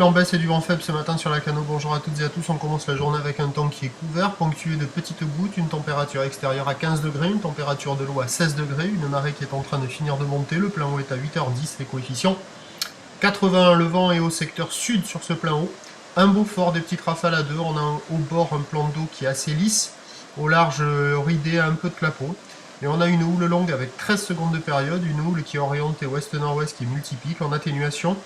en baisse et du vent faible ce matin sur la Cano. Bonjour à toutes et à tous. On commence la journée avec un temps qui est couvert, ponctué de petites gouttes, une température extérieure à 15 degrés, une température de l'eau à 16 degrés, une marée qui est en train de finir de monter. Le plein haut est à 8h10, les coefficients 81 le vent est au secteur sud sur ce plein haut. Un beau fort, des petites rafales à 2. On a au bord un plan d'eau qui est assez lisse, au large ridé, un peu de clapot. Et on a une houle longue avec 13 secondes de période, une houle qui est orientée ouest-nord-ouest qui est multipique en atténuation.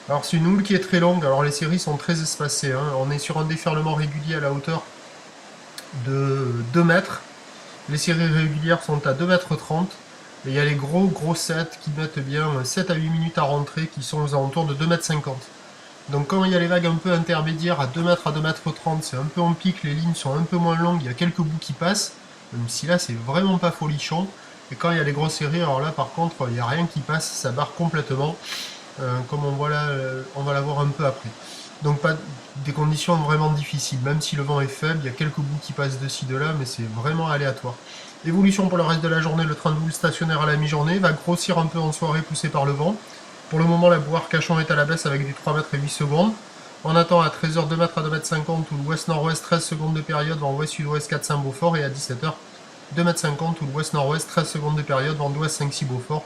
Alors c'est une houle qui est très longue, alors les séries sont très espacées, hein. On est sur un déferlement régulier à la hauteur de 2 mètres. Les séries régulières sont à 2,30 m. Et il y a les gros sets qui mettent bien 7 à 8 minutes à rentrer, qui sont aux alentours de 2,50 m. Donc quand il y a les vagues un peu intermédiaires à 2 mètres à 2,30 m, c'est un peu en pic, les lignes sont un peu moins longues, il y a quelques bouts qui passent, même si là c'est vraiment pas folichon. Et quand il y a les grosses séries, alors là par contre il n'y a rien qui passe, ça barre complètement. Comme on voit là, on va la voir un peu après. Donc pas des conditions vraiment difficiles, même si le vent est faible, il y a quelques bouts qui passent de ci de là, mais c'est vraiment aléatoire. Évolution pour le reste de la journée, le train de boule stationnaire à la mi-journée va grossir un peu en soirée poussé par le vent. Pour le moment, la boue Arcachon est à la baisse avec du 3 mètres et 8 secondes. On attend à 13h 2 mètres à 2,50 m ou l'ouest-nord-ouest 13 secondes de période, vent ouest-sud-ouest 4-5 Beaufort, et à 17h 2,50 m ou l'ouest-nord-ouest 13 secondes de période, vent d'ouest 5-6 Beaufort.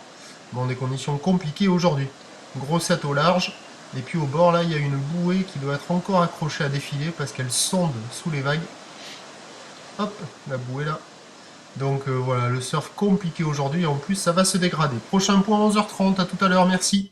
Bon, des conditions compliquées aujourd'hui. Gros set au large, et puis au bord là il y a une bouée qui doit être encore accrochée à défiler parce qu'elle sonde sous les vagues. Hop, la bouée là. Donc voilà, le surf compliqué aujourd'hui, en plus ça va se dégrader. Prochain point 11h30, à tout à l'heure, merci.